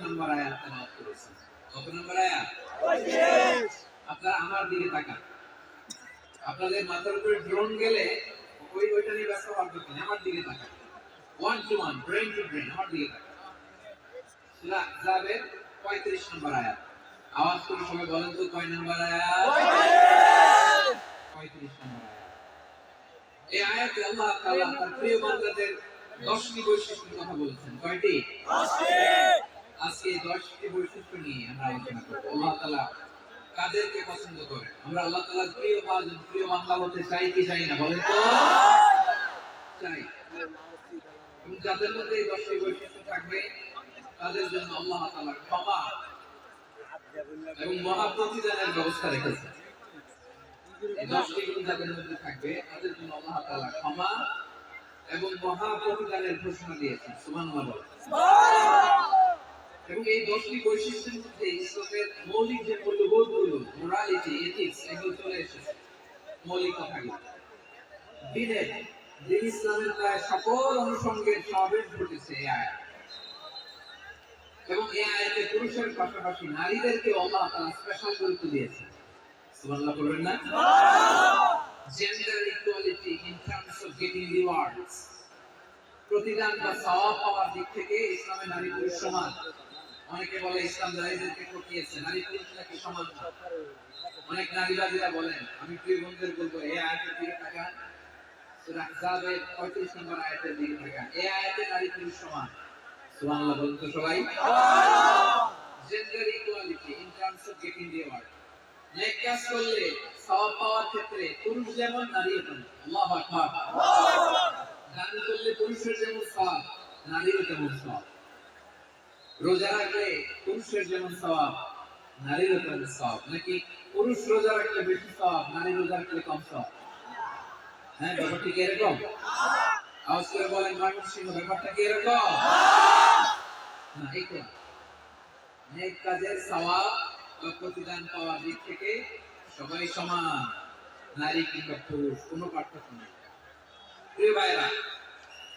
নম্বর আয়াত তেলাওয়াত করেছেন। কত নম্বর আয়াত? 25। আপনারা আমার দিকে তাকান। আপনাদের মাথার উপরে ড্রোন গেলে ওইটা নিয়ে ব্যস্ত হওয়ার দরকার নেই, আমার দিকে তাকান। 1 to 1, brain to brain, আমার দিকে তাকান। সূরা আহজাবের 35 নম্বর আয়াত। আওয়াজ করে সবাই বলেন তো কয় নম্বর আয়াত? 35 নম্বর আয়াত। এই আয়াতে আল্লাহ তাআলা তার প্রিয় বান্দাদের 10টি বৈশিষ্ট্যের কথা বলেছেন। কয়টি? 10টি। আজকে 10টি বৈশিষ্ট্য নিয়ে আমরা আলোচনা করব। আল্লাহ তাআলা কাদেরকে পছন্দ করেন? আমরা আল্লাহ তাআলার প্রিয় বান্দা হতে চাই কি চাই না বলেন তো? চাই। এবং যাদের মধ্যে এই 10টি বৈশিষ্ট্য থাকবে তাদের জন্য আল্লাহ তাআলা ক্ষমা এবং মহা প্রতিদানের ব্যবস্থা রেখেছেন। এই 10টি গুণ যাদের মধ্যে থাকবে তাদের জন্য আল্লাহ তাআলা ক্ষমা এবং মহা প্রতিদানের ঘোষণা দিয়েছেন। সুবহানাল্লাহ। এবং এই 10টি বৈশিষ্ট্যের মধ্যে ইসলামের মৌলিক যে মূল্যবোধগুলো, মোরালিটি, এথিক্স, এগুলো চলে এসেছে। মৌলিক কথাগুলো দিনের দিন ইসলামের প্রায় সকল অনুষঙ্গের সমাবেশ ঘটেছে এই আয়াত। এবং এই আয়াতে পুরুষের পাশাপাশি নারীদেরকে আল্লাহ তাআলা স্পেশাল গুরুত্ব দিয়েছেন। সুবহানাল্লাহ বলবেন না? Gender equality in terms of getting rewards, প্রতিদান বা সওয়াব পাওয়ার দিক থেকে ইসলামে নারী পুরুষ সমান। অনেকে বলে ইসলাম নারীদেরকে ঠকিয়েছে, নারী পুরুষ নাকি সমান না। অনেক নারীবাদীরা বলেন, আমি প্রিয় বন্ধুদের বলবো এই আয়াতের দিকে তাকান, সূরা আহজাবের 35 নম্বর আয়াতের দিকে তাকান। এই আয়াতে নারী পুরুষ সমান। সুবহানাল্লাহ বলুন তো সবাই। Gender equality in terms of getting reward, নেক কাজ করলে সওয়াব পাওয়ার ক্ষেত্রে পুরুষ যেমন নারীও তেমন। আল্লাহু আকবার। দান করলে পুরুষের যেমন সওয়াব নারীরও তেমন সওয়াব। রোজা রাখলে পুরুষের যেমন সওয়াব নারীরও তেমন সওয়াব। নাকি পুরুষ রোজা রাখলে বেশি সওয়াব, নারী রোজা রাখলে কম সওয়াব? হ্যাঁ, ব্যাপারটা কি এরকম? আওয়াজ করে বলেন ময়মনসিংহ, ব্যাপারটা কি এরকম? না, এই তো নেক কাজের সওয়াব বা প্রতিদান পাওয়ার দিক থেকে সবাই সমান, নারী কিংবা পুরুষ কোনো পার্থক্য নেই। প্রিয় ভাইরা,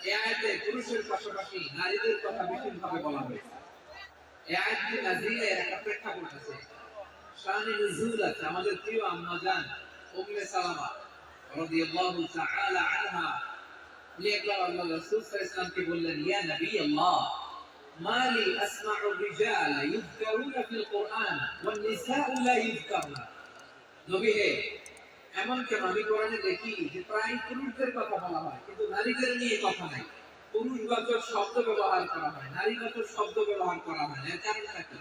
এই আয়াতে পুরুষের পাশাপাশি নারীদের কথা বিশেষভাবে বলা হয়েছে। এই আয়াতটি নাযিলের একটা প্রেক্ষাপট আছে, শানে নুজুল আছে। আমাদের প্রিয় আম্মা জান উম্মে সালামা রাদিয়াল্লাহু তাআলা আনহা, উনি একবার আল্লাহর রাসূল সাল্লাল্লাহু আলাইহি ওয়াসাল্লামকে বললেন, ইয়া নবী আল্লাহ, মালি আসমাউ রিজালা ইযকারুনা ফিল কুরআন ওয়ান নিসাউ লা ইযকারনা। নবী হে, এমন কেন আমি কোরআনে দেখি যে প্রায় পুরুষদের কথা বলা হয় কিন্তু নারীদের নিয়ে কথা নাই। পুরুষবাচক শব্দ ব্যবহার করা হয়, নারীবাচক শব্দ ব্যবহার করা হয় না। এর কারণটা কি?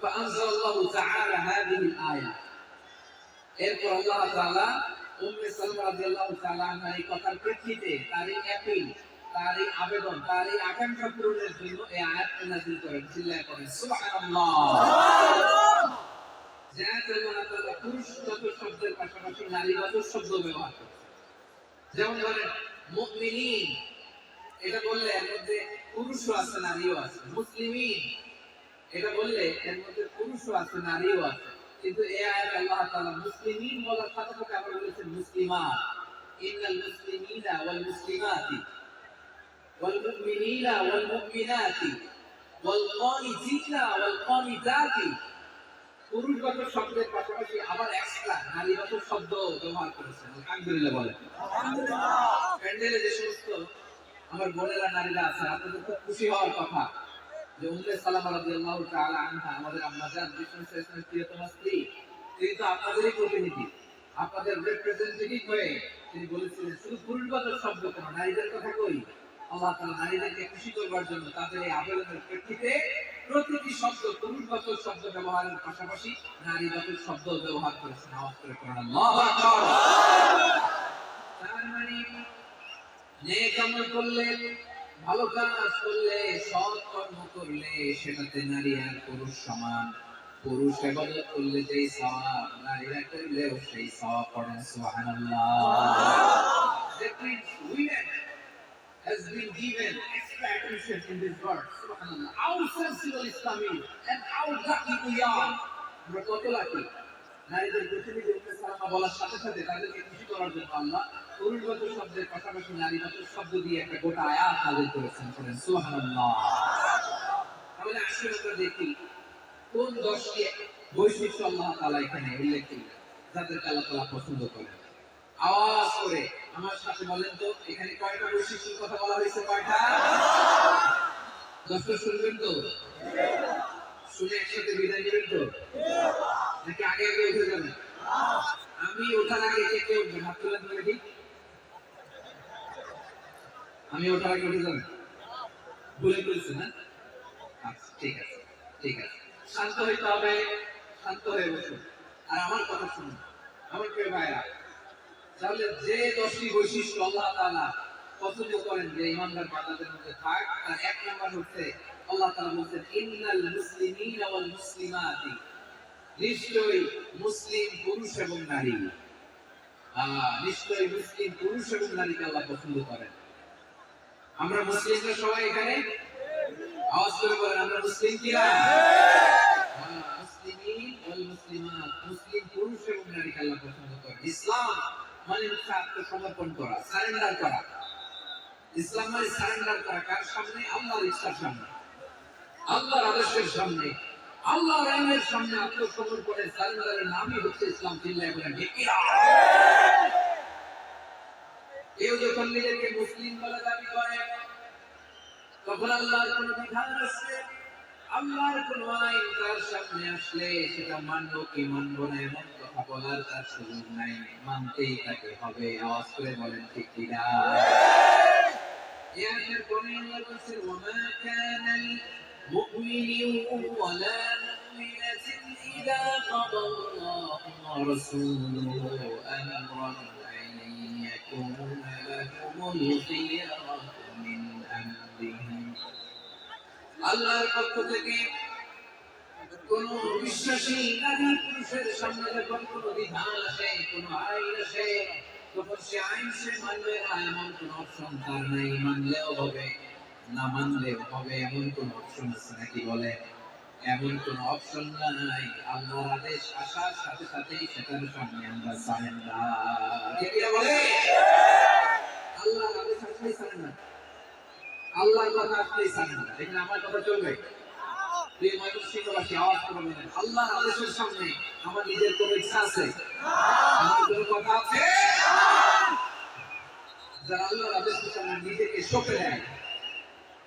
ফাআনজালাল্লাহু তাআলা হাযিহিল আয়া। এরপর আল্লাহ তাআলা উম্মে সালমা রাদিয়াল্লাহু তাআলা আনহা এই কথার প্রেক্ষিতে তার এই অ্যাপিল, তার এই আবেদন, তার এই আকাঙ্ক্ষা পূরণের জন্য এই আয়াতটি নাযিল করেন। চিল্লায়ে পড়েন সুবহানাল্লাহ। যে আয়াতে আল্লাহ তাআলা পুরুষবাচক শব্দের পাশাপাশি নারীবাচক শব্দ ব্যবহার করেন। যেমন ধরেন মুমিনিন, এটা বললে এর মধ্যে পুরুষও আছে নারীও আছে। মুসলিমিন, এটা বললে এর মধ্যে পুরুষও আছে নারীও আছে। কিন্তু এই আয়াতে আল্লাহ তাআলা মুসলিমিন বলার সাথে সাথে আবার বলেছেন মুসলিমাত। ইন্নাল মুসলিমিনা ওয়াল মুসলিমাতি ওয়াল মুমিনিনা ওয়াল মুমিনাতি ওয়াল কানিতিনা ওয়াল কানিতাতি। পুরুষবাচক শব্দের পাশাপাশি আবার এক্সট্রা নারীবাচক শব্দ ব্যবহার করেছেন। আলহামদুলিল্লাহ বলেন। আলহামদুলিল্লাহ। প্যান্ডেলে যে সমস্ত আমার বোনেরা নারীরা আছে, আপনাদের খুব খুশি হওয়ার কথা যে উম্মে সালামা রাদিয়াল্লাহু তাআলা আনহা, আমাদের আম্মা জান বিষ্ণু সাল্লাল্লাহু প্রিয়তম স্ত্রী, তিনি তো আপনাদেরই প্রতিনিধি, আপনাদের রিপ্রেজেন্টেটিভ হয়ে তিনি বলেছিলেন শুধু পুরুষবাচক শব্দ কেন, নারীদের কথা কই। আল্লাহ তাআলা নারীদেরকে খুশি করবার জন্য তাদের এই আবেদনের প্রেক্ষিতে প্রতিটি শব্দ পুরুষবাচক শব্দ ব্যবহারের পাশাপাশি নারীবাচক শব্দ ব্যবহার করেছেন। আওয়াজ করে পড়ুন আল্লাহু আকবার। তার মানে নেক আমল করলে, ভালো কাজ করলে, সৎ কর্ম করলে সেটাতে নারী আর পুরুষ সমান। পুরুষ ইবাদত করলে যেই সওয়াব, নারীরা করলেও সেই সওয়াব। পড়েন সুবহানাল্লাহ। That means women has been given extra attention in this verse. Subhanallah. How sensible Islam is and how lucky we are. আমরা কত লাকি। নারীদের প্রতিনিধি উম্মে সালামা বলার সাথে সাথে তাদেরকে খুশি করার জন্য আল্লাহ পুরুষবাচক শব্দের পাশাপাশি নারীবাচক শব্দ দিয়ে একটা গোটা আয়াত নাযিল করেছেন। পড়েন সুবহানাল্লাহ। তাহলে আসলে আমরা দেখি কোন 10টি বৈশিষ্ট্য আল্লাহ তাআলা এখানে উল্লেখ করলেন যাদেরকে আল্লাহ তাআলা পছন্দ করেন। আওয়াজ করে আমার সাথে বলেন তো এখানে কয়টা বৈশিষ্ট্যের কথা বলা হয়েছে? কয়টা? 10টা শুনবেন তো? শুনে একসাথে বিদায় নেবেন তো? নাকি আগে আগে উঠে যাবেন? আমি ওঠার আগে কে কে উঠবে? হাত তুলে ধরে ঠিক। আমি ওঠার আগে উঠে যাবেন? ভুলে ফেলছি না? আচ্ছা ঠিক আছে ঠিক আছে। শান্ত হইতে হবে, শান্ত হয়ে বসুন আর আমার কথা শুনুন। আমার প্রিয় ভাইরা, তাহলে যে 10টি বৈশিষ্ট্য আল্লাহ তাআলা পছন্দ করেন যে ইমানদার বান্দাদের মধ্যে থাক, তার এক নাম্বার হচ্ছে আল্লাহ তাআলা বলেন ইন্নাল মুসলিমিনা ওয়াল মুসলিমাতি, নিশ্চয়ই মুসলিম পুরুষ এবং নারী, নিশ্চয়ই মুসলিম পুরুষ এবং নারীকে আল্লাহ পছন্দ করেন। আমরা মুসলিমরা সবাই এখানে আওয়াজ করে বলেন আমরা মুসলিম কিনা? মুসলিমিন ওয়াল মুসলিমাত, মুসলিম পুরুষ এবং নারীকে আল্লাহ পছন্দ করেন। ইসলাম মানে হচ্ছে আত্মসমর্পণ করা, সারেন্ডার করা। ইসলাম মানে সারেন্ডার করা কার সামনে? আল্লাহর ইচ্ছার সামনে, আল্লাহর আদেশের সামনে, আল্লাহর আইনের সামনে আত্মসমর্পণের সারেন্ডারের নামই হচ্ছে ইসলাম। চিল্লায় বলেন ঠিক কিনা? কেউ যখন নিজেকে মুসলিম বলে দাবি করে তখন আল্লাহর কোন বিধান আসলে, আল্লাহর কোন আইন তার সামনে আসলে সেটা মানবো কি মানবো না এমন কথা বলার তার সুযোগ নাই, মানতেই তাকে হবে। আওয়াজ করে বলেন ঠিক কিনা? এর পরে আল্লাহ বলেন ওয়ামা কানাল মুমিনিন ওয়ালা মুমিনাতিন ইযা কাদাল্লাহু ওয়া রাসূলুহু আমরান আন ইয়াকুনা লাহুমুল খিয়ারাতু মিন আমরিহিম। আল্লাহর পক্ষ থেকে কোন বিশ্বাসী নারী পুরুষের সামনে যখন কোন বিধান আসে, কোন আইন আসে, তখন সে আইন সে মানবে না এমন কোন অপশন তার নাই। মানলেও হবে না মানলেও হবে এমন কোন অপশন আছে নাকি? বলে এমন কোন অপশন নাই। আল্লাহর আদেশ আসার সাথে সাথেই সেটার সামনে আমরা সারেন্ডার। কে কে বলে আল্লাহর আদেশ আসলেই সারেন্ডার, আল্লাহর কথা আসলেই সারেন্ডার। এখানে আমার কথা চলবে? প্রিয় ময়মনসিংহবাসী আওয়াজ করে বলেন আল্লাহর আদেশের সামনে আমার নিজের কোনো ইচ্ছা আছে? আমার কোনো কথা আছে? যারা আল্লাহর আদেশের সামনে নিজেকে সঁপে দেয়,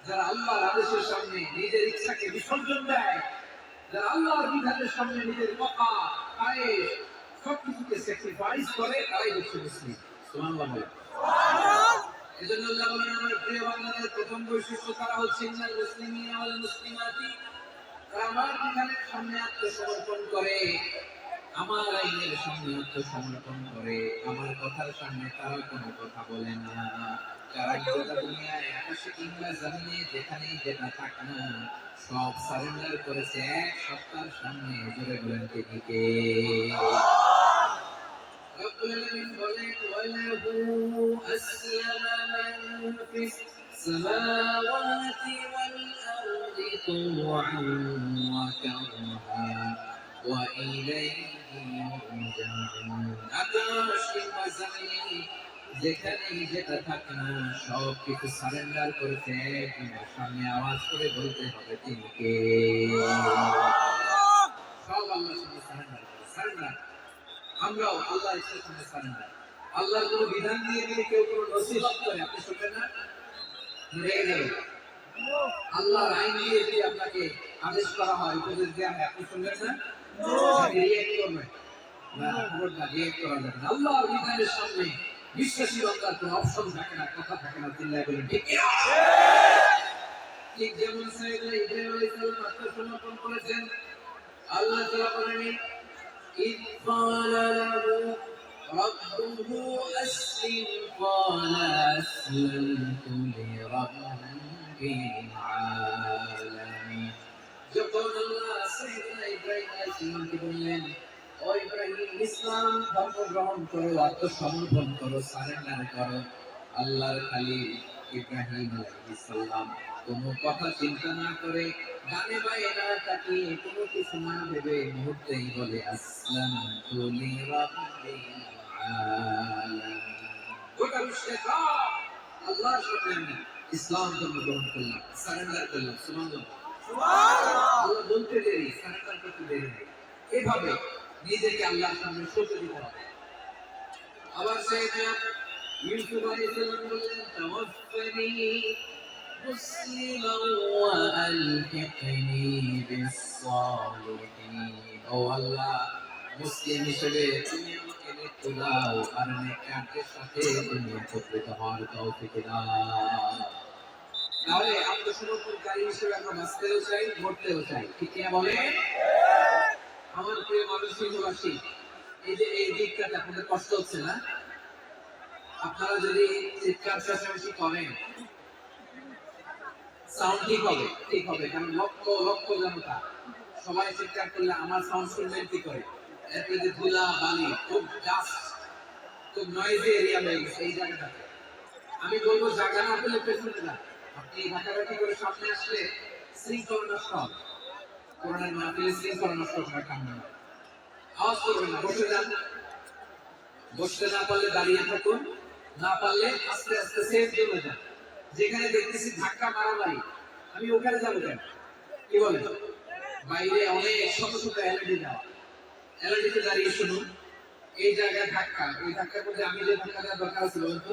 যারা আল্লাহর আদেশের সামনে নিজের ইচ্ছাকে বিসর্জন দেয়, যারা আল্লাহর বিধানের সামনে নিজের কথা আয়েশ সবকিছুকে স্যাক্রিফাইস করে, তারাই হচ্ছে মুসলিম। সুবহানাল্লাহ বলেন। এজন্য আল্লাহ বলেন আমার প্রিয় বান্দাদের প্রথম বৈশিষ্ট্য তারা হচ্ছে ইন্নাল মুসলিমিনা ওয়াল মুসলিমাতি, তারা আমার বিধানের সামনে আত্মসমর্পণ করে, আমার আইনের সামনে আত্মসমর্পণ করে, আমার কথার সামনে তারা কোনো কথা বলে না। যারা গোটা দুনিয়ায় আকাশে কিংবা জমিনে যেখানেই যেটা থাক না সব সারেন্ডার করেছে এক সত্তার সামনে। জোরে বলেন তিনি কে? রব্বুল আলামিন বলেন ওয়ালাহু আসলামা মান ফিস সামাওয়াতি ওয়াল আরদি তাওআন ওয়া কারহা ওয়া ইলাইহি ইরজাউন। আকাশ কিংবা জমিনে যেখানেই যেটা থাক না সব কিছু সারেন্ডার করেছে একজনের সামনে। আওয়াজ করে বলতে হবে তিনি কে? সব আল্লাহর সামনে সারেন্ডার করে, সারেন্ডার। আমরাও আল্লাহর সামনে সারেন্ডার। আল্লাহর কোন বিধান দিয়ে যদি কেউ কোনো নসিহত করে আপনি শুনবেন না? রেগে যাবেন। আল্লাহর আইন দিয়ে যদি আপনাকে আদেশ করা হয়, উপদেশ দেওয়া হয়, আপনি শুনবেন না? রিয়েক্ট করবেন না? রিয়েক্ট করা যাবে না। আল্লাহর বিধানের সামনে বিশ্বাসী বান্দার কোনো অপশন থাকে না, কথা থাকে না। চিল্লায় বলেন ঠিক কিনা? ঠিক যেমন সাইয়েদনা ইব্রাহিম আলাইহিস সালাম আত্মসমর্পণ করেছেন, আল্লাহ তাআলা বলেন إذ قال له ربه أسلم قال أسلمت لرب العالمين। যখন আল্লাহ সাইয়েদনা ইব্রাহিম আলাইহিস সালামকে বললেন ও ইব্রাহিম ইসলাম ধর্ম গ্রহণ করো, আত্মসমর্পণ করো, সারেন্ডার করো, আল্লাহর খলিল ইব্রাহিম আলাইহিস সালাম কোনো কথা চিন্তা না করে, গানে বায়ে না তাকিয়ে, কোনো কিছু না ভেবে মুহূর্তেই বলে আসলামতু লিরাব্বিল আলামিন। গোটা বিশ্বের সব আল্লাহর সামনে আমি ইসলাম ধর্ম গ্রহণ করলাম, সারেন্ডার করলাম। সুবহানাল্লাহ। করতে দেরি, সারেন্ডার করতে দেরি নেই। এভাবে নিজেকে আল্লাহর সামনে সঁপে দিতে হবে। আবার সাইয়েদনা ইউসুফ আলাইহিস সালাম বললেন, তাওয়াফফানি মুসলিমান ওয়া আলহিকনি বিস-সালিহিন। ও আল্লাহ, মুসলিম হিসেবে তুমি আমাকে মৃত্যু দাও, আর নেককারদের সাথে তুমি একত্রিত হওয়ার তৌফিক দাও। তাহলে আত্মসমর্পণকারী হিসেবে আমরা বাঁচতেও চাই, মরতেও চাই, ঠিক কিনা বলে? আমার প্রিয় মানুষ হিন্দুবাসী, এই যে এই দিকটাতে আপনাদের কষ্ট হচ্ছে না? আপনারা যদি চিৎকার চেঁচামেচি করেন, সাউন্ড ঠিক হবে, ঠিক হবে, কারণ লক্ষ লক্ষ জনতা সবাই চিৎকার করলে আমার সাউন্ড শুনবেন কি করে? এরপরে যে ধুলা বালি, খুব ডাস্ট, খুব নয়েজি এরিয়া হয়ে গেছে এই জায়গাটাতে। আমি বলবো জায়গা না পেলে পেছনে না, আপনি ঢাকাঢাকি করে সামনে আসলে শৃঙ্খলা নষ্ট হবে। করোনার মাহফিলে শৃঙ্খলা নষ্ট করার কাম না। আওয়াজ করবেন না, বসে যান। বসতে না পারলে দাঁড়িয়ে থাকুন, না পারলে আস্তে আস্তে সেফ জোনে যান। যেখানে দেখতেছি ধাক্কা মারামারি, আমি ওখানে যাবো কেন? কি বলেন? বাইরে অনেক শত শত এলইডি দেওয়া, এলইডিতে দাঁড়িয়ে শুনুন। এই জায়গায় ধাক্কা, এই ধাক্কার মধ্যে আমি যে ধাক্কা দেওয়ার দরকার ছিল বলতো,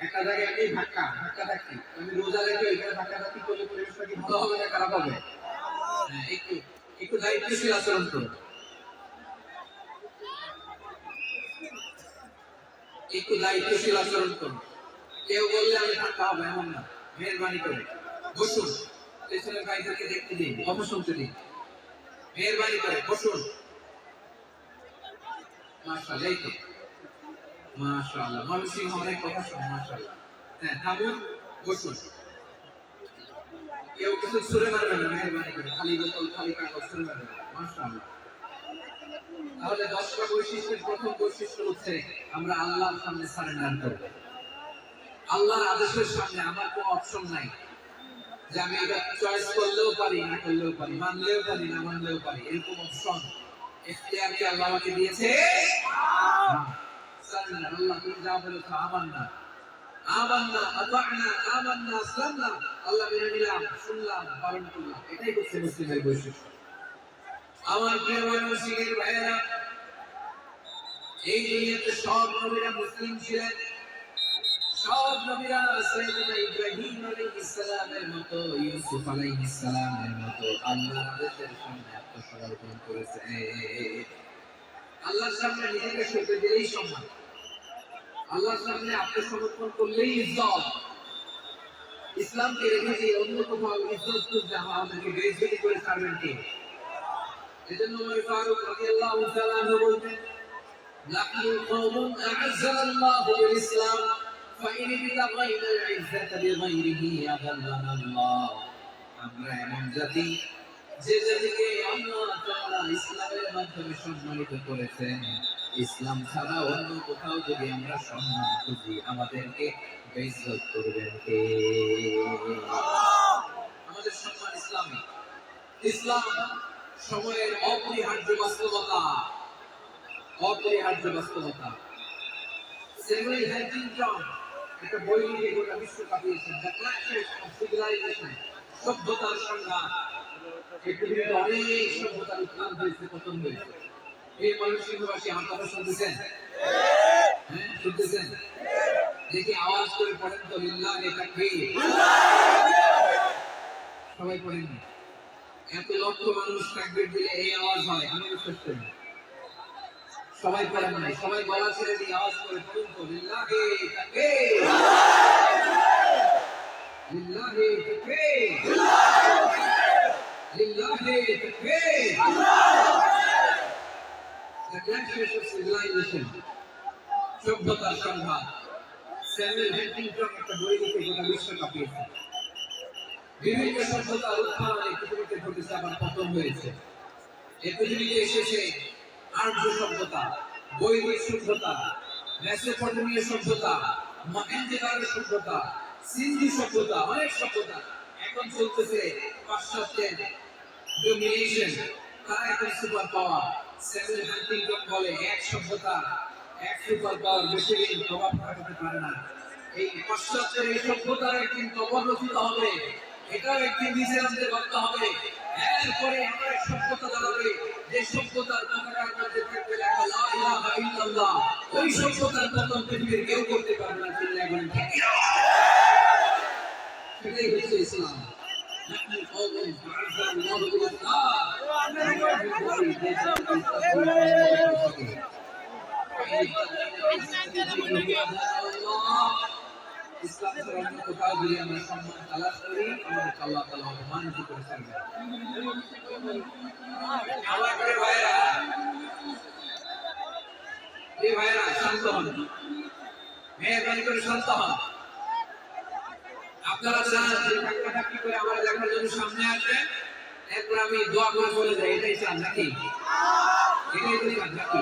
একটা জায়গায় আমি ধাক্কা ধাক্কি, আমি রোজা রেখে ওইখানে ধাক্কা ধাক্কি করলে পরিবেশটা কি ভালো হবে না খারাপ হবে? হ্যাঁ, একটু একটু দায়িত্বশীল আচরণ করুন, একটু দায়িত্বশীল আচরণ করুন। কেউ বললে আমি ধাক্কা হবে এমন না, মেহরবানি করে বসুন। পেছনের ভাইদেরকে দেখতে দিন, কথা শুনতে দিন, মেহরবানি করে বসুন। মাশাআল্লাহ, এই তো মাশাআল্লাহ, মানুষই অনেক কথা শুনে, মাশাআল্লাহ। হ্যাঁ, থামুন, বসুন। কেউ কিছু ছুঁড়ে মারবেন না, মেহরবানি করে খালি বোতল, খালি কাগজ ছুঁড়ে মারবেন না, মাশাআল্লাহ। তাহলে 10টা বৈশিষ্ট্যের প্রথম বৈশিষ্ট্য হচ্ছে আমরা আল্লাহর সামনে সারেন্ডার করব। আল্লাহর আদেশের সামনে আমার কোনো অপশন নাই যে আমি এটা চয়েস করলেও পারি, না করলেও পারি, মানলেও পারি, না মানলেও পারি, এরকম অপশন ইখতিয়ার কি আল্লাহ আমাকে দিয়েছে? সারেন্ডার। আল্লাহ তুমি যা বলেছো, আমান্না আমান্না আতা'না আমান্না আসলামনা, আল্লাহ মেনে নিলাম, শুনলাম, পালন করলাম। এটাই হচ্ছে মুসলিমের বৈশিষ্ট্য। আমার প্রিয় মুসলিমের ভাইয়েরা, এই দুনিয়াতে সব নবীরা মুসলিম ছিলেন। সব নবীরা সাইয়েদনা ইব্রাহিম আলাইহিস সালামের মতো, ইউসুফ আলাইহিস সালামের মতো আল্লাহর আদেশের সামনে আত্মসমর্পণ করেছে। আল্লাহর সামনে নিজেকে সঁপে দিলেই সম্মান, আল্লাহর সামনে আত্মসমর্পণ করলেই ইজ্জত। ইসলামকে রেখে দিয়ে অন্য কোথাও ইজ্জত খুঁজতে আমাদেরকে বেইজ্জতি করে ছাড়বেন কে? এজন্য ওমর ফারুক রাদিয়াল্লাহু তাআলা আনহু বলতেন, নাহনু কওমুন আ'আজ্জানা আল্লাহু বিল ইসলাম ফাইন বিতাগাইনা আল ইজ্জাতা বিগাইরিহি আযাল্লানা আল্লাহ। আমরা এমন জাতি, যে জাতিকে আল্লাহ তাআলা ইসলামের মাধ্যমে সম্মানিত করেছেন। ইসলাম ছাড়া অন্য কোথাও যদি আমরা সম্মান খুঁজি, আমাদেরকে বেইজ্জত করবেন কে? আমাদের সম্মান ইসলামে। ইসলাম সময়ের অপরিহার্য বাস্তবতা, অপরিহার্য বাস্তবতা। স্যামুয়েল হ্যান্টিংটন একটা বই লিখে গোটা বিশ্ব কাঁপিয়েছেন, দ্য ক্ল্যাশ অফ সিভিলাইজেশন, সভ্যতার সংঘাত। এই পৃথিবীতে অনেক সভ্যতার উত্থান হয়েছে, পতন হয়েছে। এই মানুষবাসী আমার কথা শুনতেছেন? হ্যাঁ, শুনতেছেন? দেখি আওয়াজ করে পড়েন তো, লিল্লাহি তাকবীর। সবাই পড়েন। এত লক্ষ মানুষ তাকবীর দিলে এই আওয়াজ হয়, আমি বিশ্বাস করি না। সবাই পড়েন নাই, সবাই গলা ছেড়ে দিয়ে আওয়াজ করে পড়ুন তো, লিল্লাহি তাকবীর, লিল্লাহি তাকবীর, লিল্লাহি তাকবীর। The Clash of Civilization, সভ্যতার সংঘাত। স্যামুয়েল হ্যান্টিংটন একটা বই লিখে গোটা বিশ্ব কাঁপিয়েছেন। বিভিন্ন সভ্যতার উত্থান এই পৃথিবীতে ঘটেছে, আবার পতন হয়েছে। এই পৃথিবীতে এসেছে আর্য সভ্যতা, বৈদিক সভ্যতা, মেসোপটেমীয় সভ্যতা, মহেঞ্জোদারো সভ্যতা, সিন্ধু সভ্যতা, অনেক সভ্যতা। এখন চলতেছে পাশ্চাত্যের ডমিনেশন, তারা এখন সুপার পাওয়ার। স্যামুয়েল হ্যান্টিংটন বলে, এক সভ্যতা, এক সুপার পাওয়ার বেশি দিন প্রভাব খাটাতে পারে না। এই পাশ্চাত্যের এই সভ্যতার একদিন কবর রচিত হবে, এটাও একদিন নিচে নামতে বাধ্য হবে। এরপরে সভ্যতার পতাকার মধ্যে থাকবে লেখা লা ইলাহা ইল্লাল্লাহ, ওই সভ্যতার পতন পৃথিবীর কেউ করতে পারবে না। চিল্লায় বলেন ঠিক কিনা? সেটাই হচ্ছে ইসলাম। نحن قوم فعزنا الله بالإسلام। ইসলাম ছাড়া অন্য কোথাও যদি আমরা সম্মান তালাশ করি, আমাদেরকে আল্লাহ তাআলা অপমানিত করে ছাড়বেন। আমার করে ভাইরা, এই ভাইরা শান্ত হন, মেহরবানি করে শান্ত হন। আপনারা চান যে ধাক্কাধাক্কি করে আমার দেখার জন্য সামনে আসবেন, এরপর আমি দোয়া করে চলে যাই, এটাই চান নাকি? এটাই তো চান নাকি?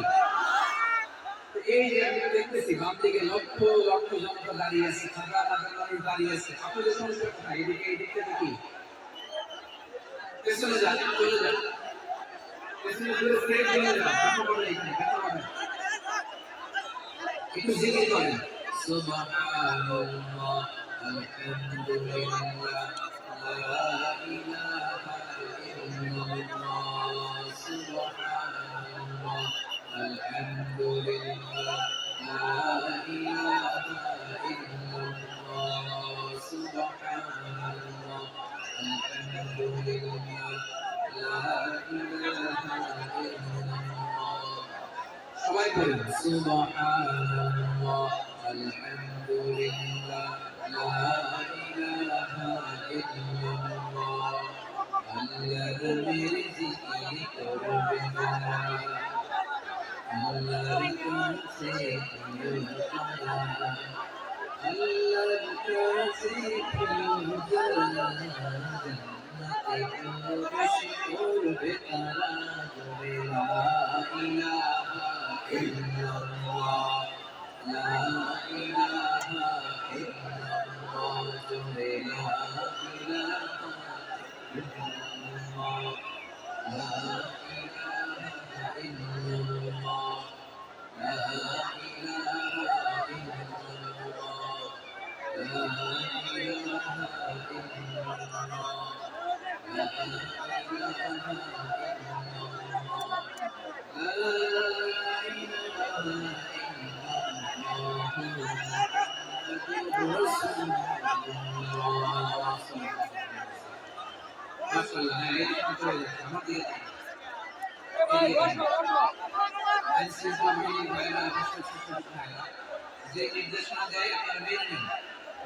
এই যে আমি দেখতেছি বাম দিকে লক্ষ লক্ষ জনতা দাঁড়িয়ে আছে, হাজার হাজার মানুষ দাঁড়িয়ে আছে। আপনাদের সমস্যা কোথায়? এদিকে এই দিকটা দেখি, পেছনে যান, চলে যান, পেছনে ঘুরে ফিরে চলে যান। কথা বলে এখানে কথা বলে একটু জিকির করেন, সুবহানাল্লাহ আলহামদুলিল্লাহ লা ইলাহা ইল্লাল্লাহ সুবহানাল্লাহ আলহামদুলিল্লাহ লা ইলাহা ইল্লাল্লাহ সুবহানাল্লাহ আলহামদুলিল্লাহ লা ইলাহা ইল্লাল্লাহ। সবাই বলুন সুবহানাল্লাহ আলহামদুলিল্লাহ লা ইলাহা ইল্লাল্লাহ। আল্লাহর জিকির করবেন না, আল্লাহর কাছে প্রিয় যারা, আল্লাহর কাছে প্রিয় যারা, জান্নাতে প্রবেশ করবে তারা। জোরে লা ইলাহা ইল্লাল্লাহ লা ইলাহা ইল্লাল্লাহ জোরে লা ইলাহা ইল্লাল্লাহ লা ইলাহা ইল্লাল্লাহ লা ইলাহা ইল্লাল্লাহ লা ইলাহা ইল্লাল্লাহ لا إله যে নির্দেশনা দেয় আপনারা মেনে নিন,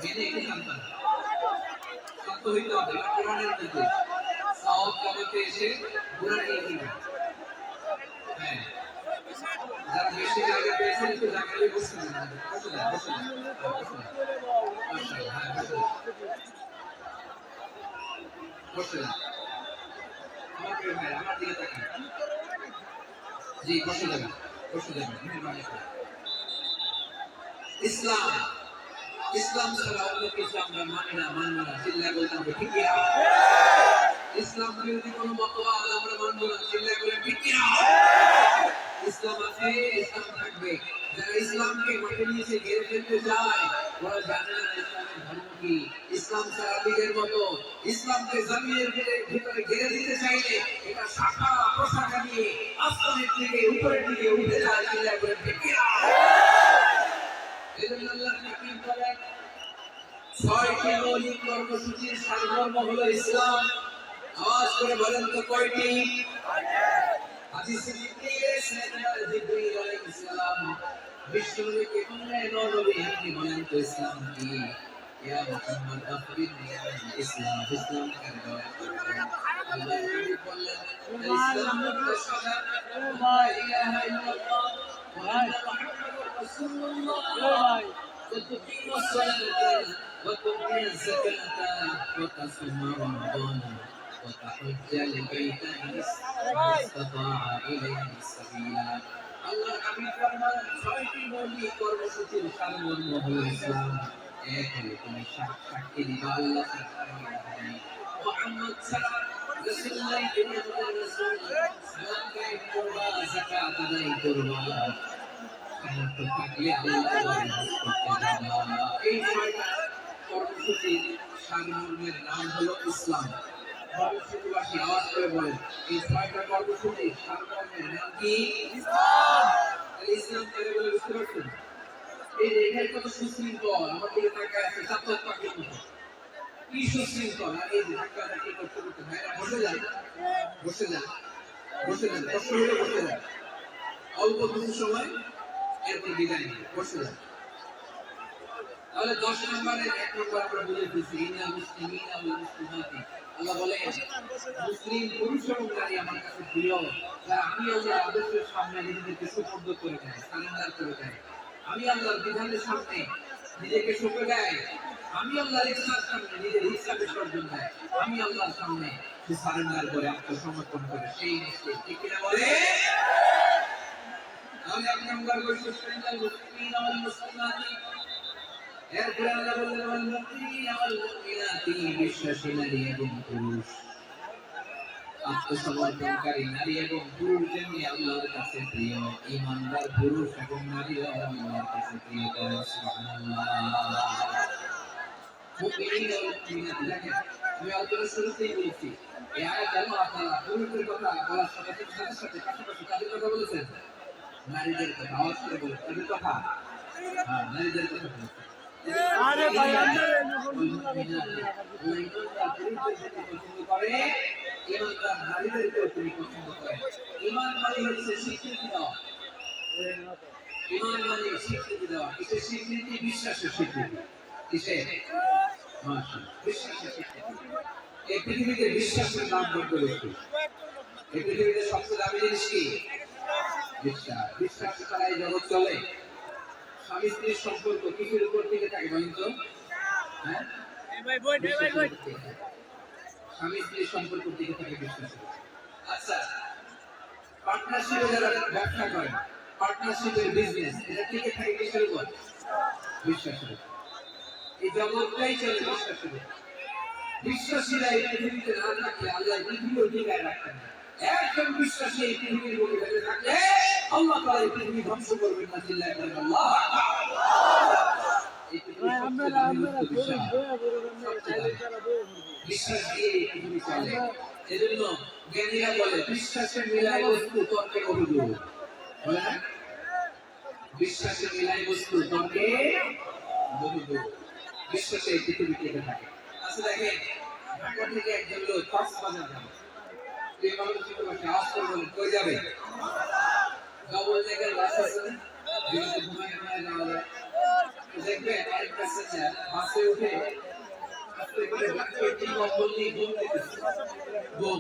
মেনে একটু জানতেন সত্য হইতে হবে। কোরআনের নির্দেশ সওয়াব কামাতে এসে গুনাহ নিয়ে দিবেন। হ্যাঁ, যারা বেশি জায়গা পেয়েছেন একটু জায়গায় বসে দিন, বসে যান, বসে যান, মাশাআল্লাহ, হ্যাঁ বসে যান। আমার প্রিয় ভাই, আমার দিকে তাকান। জি বসে যাবেন, বসে যাবেন, মেহরবানি করে। ইসলাম, ইসলাম ছাড়া অন্য কিছু আমরা মানি না, মানব না। চিল্লায় বলতাম ঠিক কিনা? ইসলাম বিরোধী কোনো মতবাদ আমরা মানব না। চিল্লায় বলেন ঠিক কিনা? ইসলাম আছে, ইসলাম থাকবে। যারা ইসলামকে মাটির নিচে গেড়ে ফেলতে চায়, ওরা জানে না ইসলামের ধর্ম কি। ইসলাম ছাড়া বীরের মতো ইসলামকে জমিনের ভিতরে গেড়ে দিতে চাইলে এটা শাখা প্রশাখা নিয়ে আসমানের দিকে উপরের দিকে উঠে যায়। চিল্লায় বলেন ঠিক কিনা? এজন্য আল্লাহ হাকিম বলেন, ছয়টি মৌলিক কর্মসূচির সারমর্ম হলো ইসলাম। আওয়াজ করে বলেন তো কয়টি? হাদিসে জিবরিল আলাইহিস সালাম বিশ্বনবীকে বললেন, ও নবী আপনি বলেন তো ইসলাম কি? ইয়া মুহাম্মদ আখবিরনি আন ইসলাম, ইসলাম কার বয়ান করবেন। আল্লাহর নবী বললেন, ইসলাম হলো শাহাদাতু লা ইলাহা ইল্লাল্লাহ ওয়া আন্না মুহাম্মাদুর রাসূলুল্লাহ وتقيم الصلاة وتؤتي الزكاة وتصوم رمضان وتحج البيت إن استطاع إليه سبيلا। আল্লাহর হাবিব ফরমান, ছয়টি মৌলিক কর্মসূচির সারমর্ম হলো ইসলাম। এক হলো তুমি সাক্ষী দিবা আল্লাহ ছাড়া মুহাম্মদ ছাড়া রাসূল নাই, তুমি আমাদের রাসূল। সালাত কায়েম করবা, যাকাত আদায় করবা, সামর্থ্য থাকলে আল্লাহ তাআলার হজ করতে যাবা। এই ছয়টা কর্মসূচির সারমর্মের নাম হলো ইসলাম। কর্মসূচিবাসী আওয়াজ করে বলেন এই 6টা কর্মসূচি সারমর্মের নাম কি? ইসলাম কাকে বলে বুঝতে পারছেন? এই যে এখানে কত সুশৃঙ্খল আমার দিকে তাকায় আছে চাতক পাখির মতো কি সুশৃঙ্খল আর এই যে ধাক্কাধাক্কি করতে করতে ভাইরা বসে যান বসে যান বসে যান কষ্ট হলে বসে যান অল্প কিছু সময় এরপর বিদায় নিন বসে যান তাহলে 10 নম্বরের 1 নম্বর আমরা বলে দিয়েছি ইন্না মুসলিমিনা ওয়াল মুসলিমাতি আল্লাহ বলেন মুসলিম পুরুষ এবং নারী আমার কাছে প্রিয় যারা আমি আল্লাহর আদেশের সামনে নিজেদেরকে সুপর্দ করে দেয় সারেন্ডার করে দেয় আমি আল্লাহর বিধানের সামনে নিজেকে সঁপে দেয় আমি আল্লাহর ইচ্ছার সামনে নিজের ইচ্ছা বিসর্জন দেয় আমি আল্লাহর সামনে সারেন্ডার করে আত্মসমর্পণ করে সেই নিশ্চয় ঠিক কিনা বলে আমি 1 নম্বর বৈশিষ্ট্য ইন্নাল মুসলিমিনা ওয়াল মুসলিমাতি এরপরে আল্লাহ বললেন ওয়াল মুমিনিনা ওয়াল মুমিনাতি বিশ্বাসী নারী এবং পুরুষ আত্মসমর্পণকারী নারী এবং পুরুষ যেমনি আল্লাহর কাছে প্রিয় ঈমানদার পুরুষ এবং নারীরা আল্লাহর কাছে প্রিয় সুবহানাল্লাহ মুমিনিনা ওয়াল মুমিনাতি দেখেন আমি আলোচনার শুরুতেই বলেছি এই আয়াত আল্লাহ তাআলা পুরুষের কথা বলার সাথে সাথে পাশাপাশি তাদের কথা বলেছেন নারীদের কথা আওয়াজ করে বলেন তাদের কথা নারীদের কথা বলেছেন আরে ভাই আমরা নারীদেরকে তিনি পছন্দ করেন ঈমান মানে হচ্ছে স্বীকৃতি দেওয়া ঈমান মানে স্বীকৃতি দেওয়া কিসের স্বীকৃতি বিশ্বাসের স্বীকৃতি কিসের বিশ্বাসের স্বীকৃতি এই পৃথিবীতে বিশ্বাসের দাম বড় বেশি এই পৃথিবীতে সবচেয়ে দামি জিনিস কি বিশ্বাস বিশ্বাস ছাড়া এই জগৎ চলে স্বামী স্ত্রীর সম্পর্ক কিসের উপর থেকে থাকে বলেন তো হ্যাঁ স্বামী স্ত্রীর সম্পর্ক থেকে থাকে বিশ্বাস আচ্ছা পার্টনারশিপে যারা ব্যবসা করেন পার্টনারশিপের বিজনেস এটা থেকে থাকে কিসের উপর বিশ্বাসের এই জগৎটাই চলে বিশ্বাসের বিশ্বাসীরা এই পৃথিবীতে না থাকলে আল্লাহ পৃথিবীও টিকায় রাখতেন একজন বিশ্বাসী এই পৃথিবীর বুকে বেঁচে থাকলে আল্লাহ তাআলা এই পৃথিবী ধ্বংস করবেন না চিল্লায় বলেন আল্লাহ বিশ্বাস দিয়ে এই পৃথিবী চলে এজন্য জ্ঞানীরা বলে বিশ্বাসের মিলাই বস্তু তর্কে বহুদূর বলে না বিশ্বাসের মিলাই বস্তু তর্কে বহুদূর বিশ্বাসে এই পৃথিবী টিকে থাকে আচ্ছা দেখেন ঢাকা থেকে একজন লোক কক্সবাজার যাবে এই মানুষের কাছে আওয়াজ করে বলেন কই যাবে ডবল জায়গার বাস আছে যেখানে ঘুমায় ঘুমায় যাওয়া যায় দেখবেন এক প্যাসেঞ্জার বাসে উঠে আস্তে করে ব্ল্যাঙ্কেট দিয়ে কম্বল নিয়ে ঘুম দিতেছে ঘুম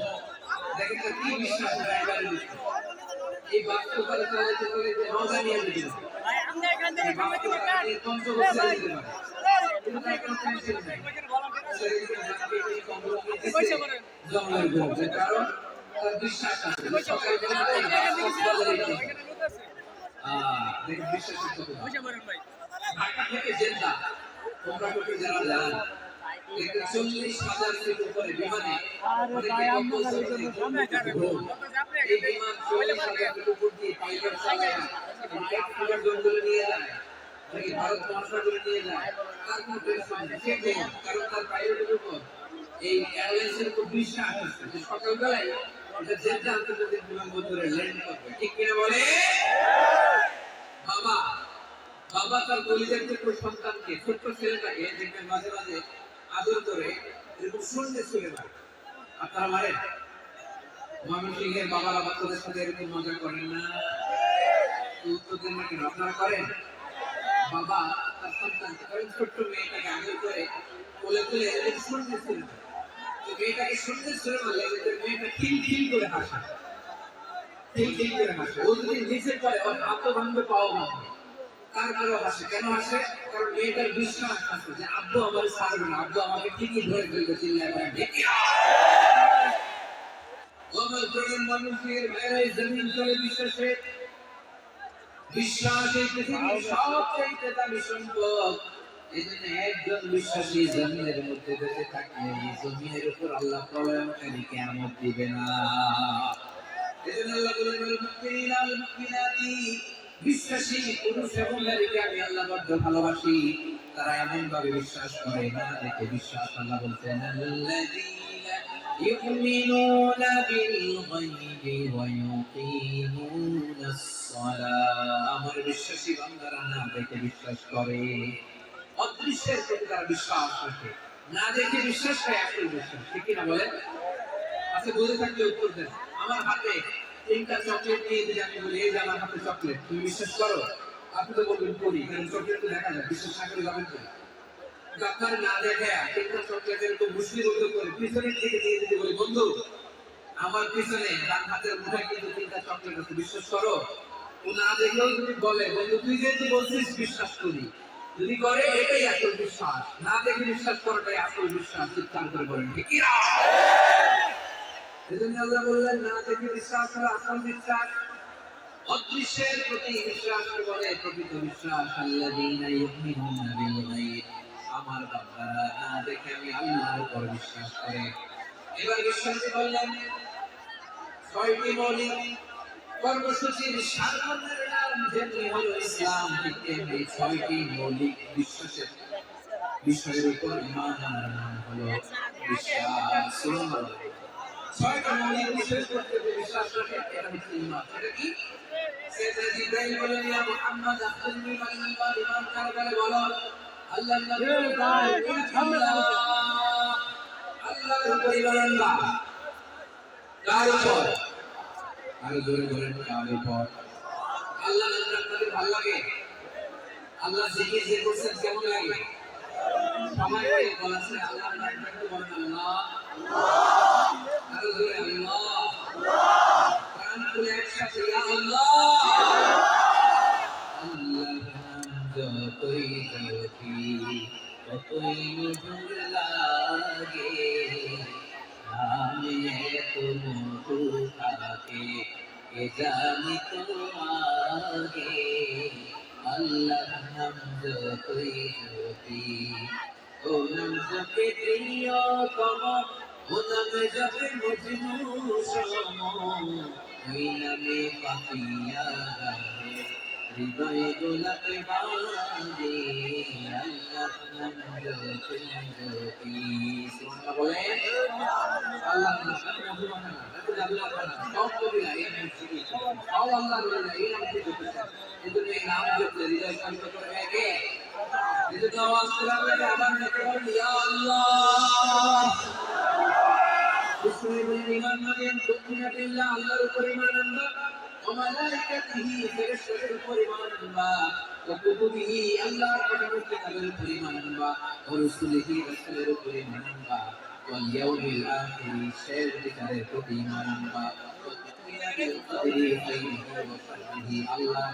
দেখেন তো কি বিশ্বাস ড্রাইভারের বিষয় এই বাস তো করে চালাতে চালাতে মজা নিয়ে যেতে ভাই আমরা এখান থেকে ঘুমাতে পারি পঞ্চগড় ছেড়ে দিতে পারি কিন্তু তাই কোনো টেনশন নাই জঙ্গলের ঘুম কারণ তার বিশ্বাস আছে সকালবেলা বিশ্বাসের ঢাকা থেকে জেদ্দা তোমরা কোটি যারা যান 40,000 ফিট উপরে বিমানে এই বিমান 40,000 ফিট উপর দিয়ে পাইলট চালায় জঙ্গলে নিয়ে যায় ভারত মহাসাগরে নিয়ে যায় তার কোনো টেনশন নেই কারণ তার পাইলটের উপর এই এয়ারলাইন্সের উপর বিশ্বাস আছে যে সকালবেলায় এটা জেদ্দা আন্তর্জাতিক বিমানবন্দরে ল্যান্ড করবে ঠিক কিনা বলে বাবা বাবা তার কলিজার টুকরো সন্তানকে ছোট্ট ছেলেটাকে দেখবেন মাঝে মাঝে আদর করে এরকম শুনতে শুনে মারে আপনারা মারেন ময়মনসিংহের বাবারা বাচ্চাদের সাথে এরকম মজা করেন না উত্তর দেন না কেন আপনারা করেন বাবা তার সন্তানকে কারণ ছোট্ট মেয়েটাকে আদর করে কোলে কোলে এরকম শুনতে শুনে তো মেয়েটাকে শুনতে শুনে মারলে মেয়েটা খিল খিল করে হাসে খিল খিল করে হাসে ও যদি নিচে পড়ে ওর হাতও ভাঙবে পাও ভাঙবে তারপরেও হাসে কেন হাসে কারণ মেয়েটার বিশ্বাস আছে যে আব্বু আমার ছাড়বে না আব্বু আমাকে ঠিকই ধরে ফেলবে চিল্লায় বলেন আমার প্রিয় মানুষের মেয়েরাই জমিন চলে বিশ্বাসে বিশ্বাস এই পৃথিবীর সবচেয়ে দামি সম্পদ এজন্য একজন বিশ্বাসী জমিনের মধ্যে বেঁচে থাকলে এই জমিনের উপর আল্লাহ প্রলয়ঙ্কারী কিয়ামত দিবে না এজন্য আল্লাহ বলেন মুমিনিনা ওয়াল মুমিনাতি বিশ্বাসী পুরুষ এবং নারীকে আমি আল্লাহ বড় ভালোবাসি তারা এমন ভাবে বিশ্বাস করে না দেখে বিশ্বাস আল্লাহ বলতেন আল্লাযীনা يؤمنون بالغيب ويقيمون الصلاة আমার বিশ্বাসী বান্দারা না দেখে বিশ্বাস করে অদৃশ্যের প্রতি তারা বিশ্বাস রাখে না দেখে বিশ্বাস করে আসল বিশ্বাস ঠিক কি না বলেন আচ্ছা বুঝে থাকলে উত্তর দেন আমার হাতে তিনটা চকলেট নিয়ে যদি আমি বলি এই যে আমার হাতে চকলেট তুমি বিশ্বাস করো আপনি তো বলবেন করি কারণ চকলেট তো দেখা যায় বিশ্বাস না করে যাবেন তো আপনার না দেখে তিনটা চকলেটের তো মুশকিল উল্লেখ করে পিছনের দিকে দিয়ে যদি বলি বন্ধু আমার পিছনে ডান হাতের মুঠায় কিন্তু তিনটা চকলেট আছে বিশ্বাস করো ও না দেখলেও যদি বলে বন্ধু তুই যেহেতু বলছিস বিশ্বাস করি যদি করে এটাই আসল বিশ্বাস না দেখে বিশ্বাস করাটাই আসল বিশ্বাস চিৎকার করে বলেন ঠিক কি না এজন্য আল্লাহ বললেন না দেখে বিশ্বাস হলো আসল বিশ্বাস অদৃশ্যের প্রতি বিশ্বাস বলে প্রকৃত বিশ্বাস আল্লাযীনা ইউমিনুনা বিল গায়ব আমার বান্দারা না দেখে আমি আল্লাহর উপর বিশ্বাস করে এবার বিশ্বাস বললেন ছয়টি মৌলিক কর্মসূচির সাধারণের নাম যেমনি হলো ইসলাম ঠিক তেমনি ছয়টি মৌলিক বিশ্বাসের বিষয়ের উপর ঈমান আনার নাম হলো বিশ্বাস ছয়টা মৌলিক বিষয়ের উপর বিশ্বাস রাখে এটা হচ্ছে ঈমান এটা কি سيدنا جبريل বলেন ইয়া মুহাম্মদ আখবিরনি মান আল্লাহ ঈমান কার বলে বলো আল্লাহর নবী আল্লাহর উপর ঈমান আনবা কার উপর আর জোরে বলেন কার উপর আল্লাহর নাম আপনাদের ভালো লাগে আল্লাহ জিকির যে করছেন কেমন লাগে সবাই বলেছে আল্লাহর নাম একটু বলেন আল্লাহ আর জোরে আল্লাহ প্রাণ খুলে একসাথে ইয়া আল্লাহ যতই দেখি ততই মধুর লাগে আমি এত মধু থাকে এ জানি তো আগে আল্লাহর নাম যতই জপি ও নাম জপে প্রিয়তম ও নামে জপে মজনু সম ওই নামে পাপিয়া গাহে হৃদয় গোলাপে বাঁধে আল্লাহর নাম জপে জপি সুবহানাল্লাহ বলেন আল্লাহর নাম মধু বানানা আল্লাহ বানানা সব কবিরা এই নাম থেকে সব আল্লাহ বলে এই নাম থেকে এজন্য এই নাম জপলে হৃদয় শান্ত করে থাকে এজন্য আওয়াজ করে আমরা আবার ডেকে বলি ইয়া আল্লাহ বিসমিল্লাহির রহমানির রহিম তুমিনা বিল্লাহ আল্লাহর উপর ঈমান আনবা وملائكته فرشتة القرآن وكتبه الله قدر كتاب القرآن ورسله رسول القرآن واليوم الآخر شهر كتاب القرآن وتؤمن بالقدر خيره وشره الله